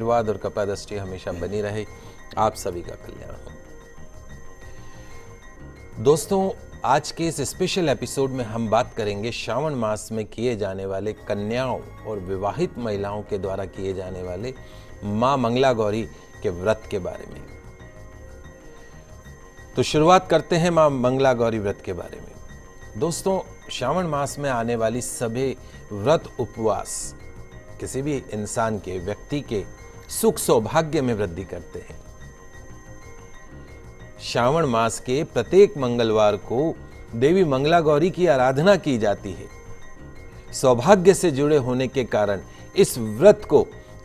आशीर्वाद और कृपा दृष्टि हमेशा बनी रहे, आप सभी का कल्याण हो। दोस्तों, आज के इस स्पेशल एपिसोड में हम बात करेंगे श्रावण मास में किए जाने वाले कन्याओं और विवाहित महिलाओं के द्वारा किए जाने वाले मां मंगला गौरी के व्रत के बारे में। तो शुरुआत करते हैं मां मंगला गौरी व्रत के बारे में। दोस्तों, श्रावण मास में आने वाली सभी व्रत उपवास किसी भी इंसान के, व्यक्ति के सुख सौभाग्य में वृद्धि करते हैं। श्रावण मास के प्रत्येक मंगलवार को देवी मंगला गौरी की आराधना की जाती है। सौभाग्य से जुड़े होने के कारण इस व्रत को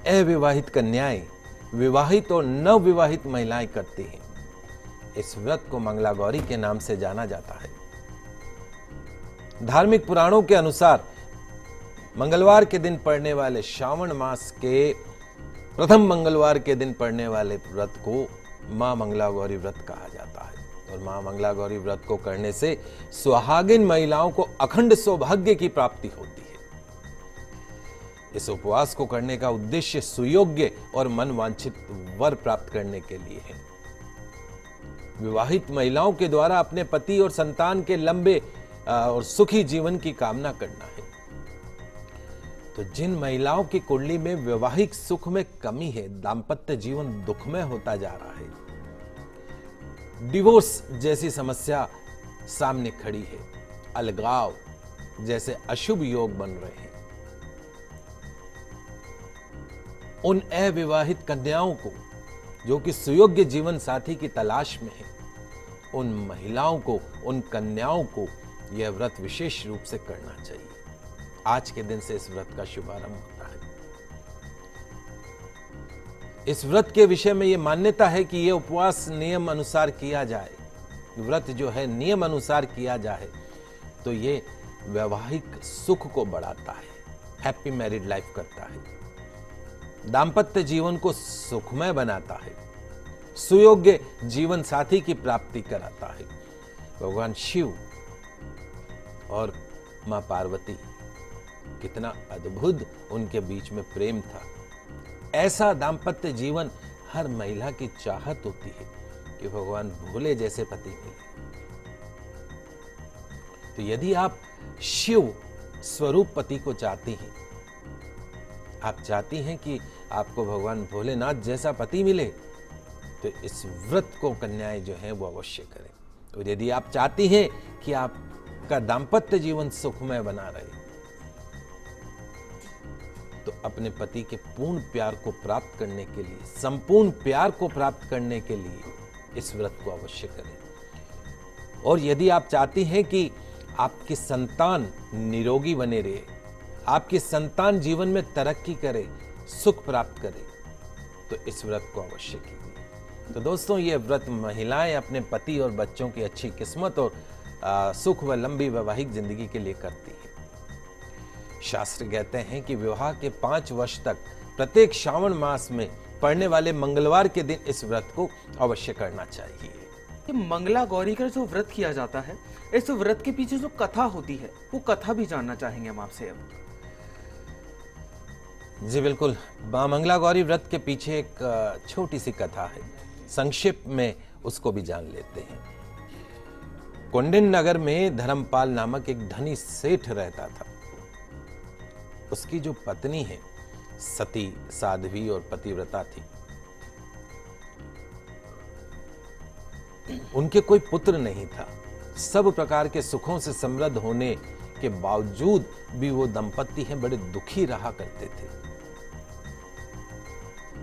अविवाहित कन्याएं, विवाहित और नवविवाहित महिलाएं करती हैं। इस व्रत को मंगला गौरी के नाम से जाना जाता है। धार्मिक पुराणों के अनुसार मंगलवार के दिन पड़ने वाले श्रावण मास के प्रथम मंगलवार के दिन पड़ने वाले व्रत को मां मंगला गौरी व्रत कहा जाता है। और मां मंगला गौरी व्रत को करने से सुहागिन महिलाओं को अखंड सौभाग्य की प्राप्ति होती है। इस उपवास को करने का उद्देश्य सुयोग्य और मन वांछित वर प्राप्त करने के लिए है। विवाहित महिलाओं के द्वारा अपने पति और संतान के लंबे और सुखी जीवन की कामना करना है। तो जिन महिलाओं की कुंडली में वैवाहिक सुख में कमी है, दाम्पत्य जीवन दुखमय होता जा रहा है, डिवोर्स जैसी समस्या सामने खड़ी है, अलगाव जैसे अशुभ योग बन रहे हैं, उन अविवाहित कन्याओं को जो कि सुयोग्य जीवन साथी की तलाश में है, उन महिलाओं को, उन कन्याओं को यह व्रत विशेष रूप से करना चाहिए। आज के दिन से इस व्रत का शुभारंभ होता है। इस व्रत के विषय में यह मान्यता है कि यह उपवास नियम अनुसार किया जाए, व्रत जो है नियम अनुसार किया जाए तो यह वैवाहिक सुख को बढ़ाता है, हैप्पी मैरिड लाइफ करता है, दाम्पत्य जीवन को सुखमय बनाता है, सुयोग्य जीवन साथी की प्राप्ति कराता है। भगवान शिव और मां पार्वती, कितना अद्भुत उनके बीच में प्रेम था। ऐसा दाम्पत्य जीवन हर महिला की चाहत होती है कि भगवान भोले जैसे पति मिले। तो यदि आप शिव स्वरूप पति को चाहती हैं, आप चाहती हैं कि आपको भगवान भोलेनाथ जैसा पति मिले, तो इस व्रत को कन्याएं जो हैं वो अवश्य करें। तो यदि आप चाहती हैं कि आपका दाम्पत्य जीवन सुखमय बना रहे, तो अपने पति के पूर्ण प्यार को प्राप्त करने के लिए, संपूर्ण प्यार को प्राप्त करने के लिए इस व्रत को अवश्य करें। और यदि आप चाहती हैं कि आपकी संतान निरोगी बने रहे, आपकी संतान जीवन में तरक्की करे, सुख प्राप्त करे, तो इस व्रत को अवश्य कीजिए। तो दोस्तों, ये व्रत महिलाएं अपने पति और बच्चों की अच्छी किस्मत और सुख व लंबी वैवाहिक जिंदगी के लिए करती है। शास्त्र कहते हैं कि विवाह के 5 वर्ष तक प्रत्येक श्रावण मास में पड़ने वाले मंगलवार के दिन इस व्रत को अवश्य करना चाहिए। ये मंगला गौरी का जो व्रत किया जाता है, इस व्रत के पीछे जो कथा होती है, वो कथा भी जानना चाहेंगे हम आपसे अब। जी बिल्कुल, मां मंगला गौरी व्रत के पीछे एक छोटी सी कथा है, संक्षिप्त में उसको भी जान लेते हैं। कौंडिन्य नगर में धर्मपाल नामक एक धनी सेठ रहता था। उसकी जो पत्नी है सती, साध्वी और पतिव्रता थी। उनके कोई पुत्र नहीं था। सब प्रकार के सुखों से समृद्ध होने के बावजूद भी वो दंपत्ति हैं बड़े दुखी रहा करते थे।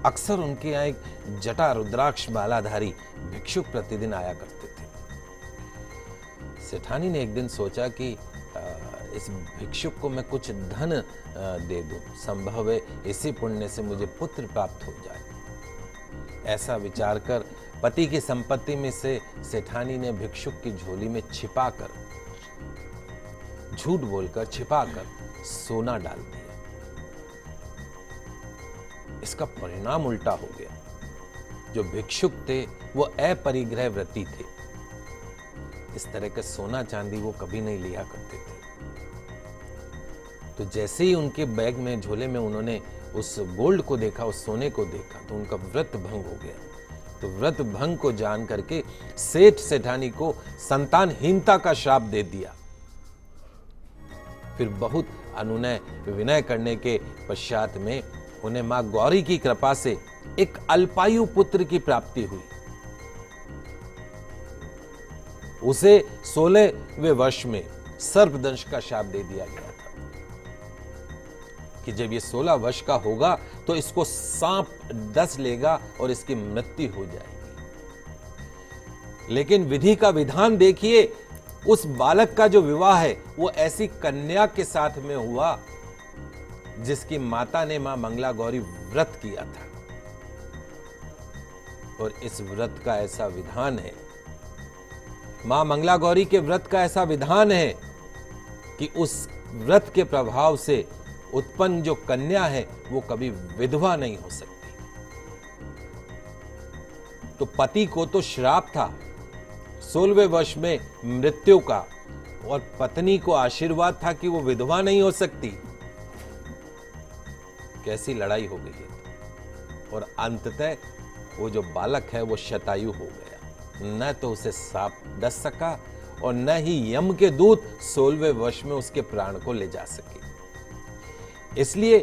अक्सर उनके यहाँ एक जटा रुद्राक्ष मालाधारी भिक्षुक प्रतिदिन आया करते थे। सेठानी ने एक दिन सोचा कि इस भिक्षुक को मैं कुछ धन दे दूं, संभव है इसी पुण्य से मुझे पुत्र प्राप्त हो जाए। ऐसा विचार कर पति की संपत्ति में से सेठानी ने भिक्षुक की झोली में छिपाकर, झूठ बोलकर छिपाकर सोना डाल दिया। इसका परिणाम उल्टा हो गया। जो भिक्षुक थे वो अपरिग्रह व्रती थे। इस तरह का सोना चांदी वो कभी नहीं लिया करते थे। तो तो जैसे ही उनके बैग में, झोले में उन्होंने उस गोल्ड को देखा, उस सोने को देखा, तो उनका व्रत भंग हो गया। तो व्रत भंग को जान करके सेठ सेठानी को संतानहीनता का श्राप दे दिया। फिर बहुत अनुनय विनय करने के पश्चात में उन्हें मां गौरी की कृपा से एक अल्पायु पुत्र की प्राप्ति हुई। उसे 16वें वर्ष में सर्पदंश का शाप दे दिया गया था कि जब ये 16 वर्ष का होगा तो इसको सांप डस लेगा और इसकी मृत्यु हो जाएगी। लेकिन विधि का विधान देखिए, उस बालक का जो विवाह है वो ऐसी कन्या के साथ में हुआ जिसकी माता ने मां मंगला गौरी व्रत किया था। और इस व्रत का ऐसा विधान है, मां मंगला गौरी के व्रत का ऐसा विधान है कि उस व्रत के प्रभाव से उत्पन्न जो कन्या है वो कभी विधवा नहीं हो सकती। तो पति को तो श्राप था 16वें वर्ष में मृत्यु का, और पत्नी को आशीर्वाद था कि वो विधवा नहीं हो सकती। कैसी लड़ाई हो गई है। और अंततः वो जो बालक है वो शतायु हो गया। न तो उसे सांप डस सका और न ही यम के दूत 16वें वर्ष में उसके प्राण को ले जा सके। इसलिए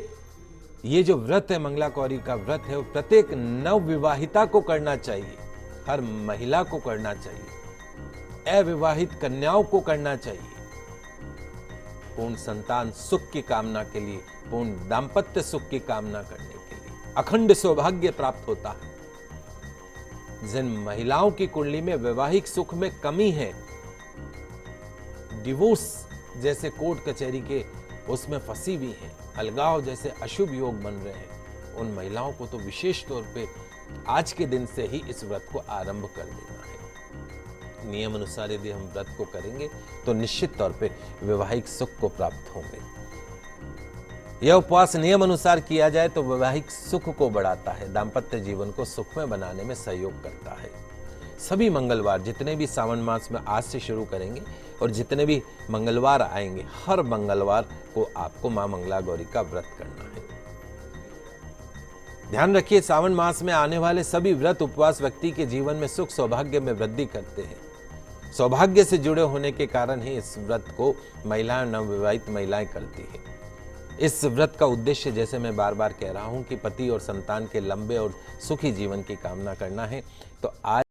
ये जो व्रत है, मंगला गौरी का व्रत है, वो प्रत्येक नवविवाहिता को करना चाहिए, हर महिला को करना चाहिए, अविवाहित कन्याओं को करना चाहिए। पूर्ण संतान सुख की कामना के लिए, पूर्ण दाम्पत्य सुख की कामना करने के लिए, अखंड सौभाग्य प्राप्त होता है। जिन महिलाओं की कुंडली में वैवाहिक सुख में कमी है, डिवोर्स जैसे कोर्ट कचहरी के उसमें फंसी हुई है, अलगाव जैसे अशुभ योग बन रहे हैं, उन महिलाओं को तो विशेष तौर पे आज के दिन से ही इस व्रत को आरंभ कर देना है। नियम अनुसार यदि हम व्रत को करेंगे तो निश्चित तौर पे वैवाहिक सुख को प्राप्त होंगे। यह उपवास नियम अनुसार किया जाए तो वैवाहिक सुख को बढ़ाता है, दाम्पत्य जीवन को सुखमय बनाने में सहयोग करता है। सभी मंगलवार, जितने भी सावन मास में आज से शुरू करेंगे और जितने भी मंगलवार आएंगे, हर मंगलवार को आपको मां मंगला गौरी का व्रत करना है। ध्यान रखिए, सावन मास में आने वाले सभी व्रत उपवास व्यक्ति के जीवन में सुख सौभाग्य में वृद्धि करते हैं। सौभाग्य से जुड़े होने के कारण ही इस व्रत को महिलाएं, नवविवाहित महिलाएं करती है। इस व्रत का उद्देश्य, जैसे मैं बार बार कह रहा हूं, कि पति और संतान के लंबे और सुखी जीवन की कामना करना है। तो आज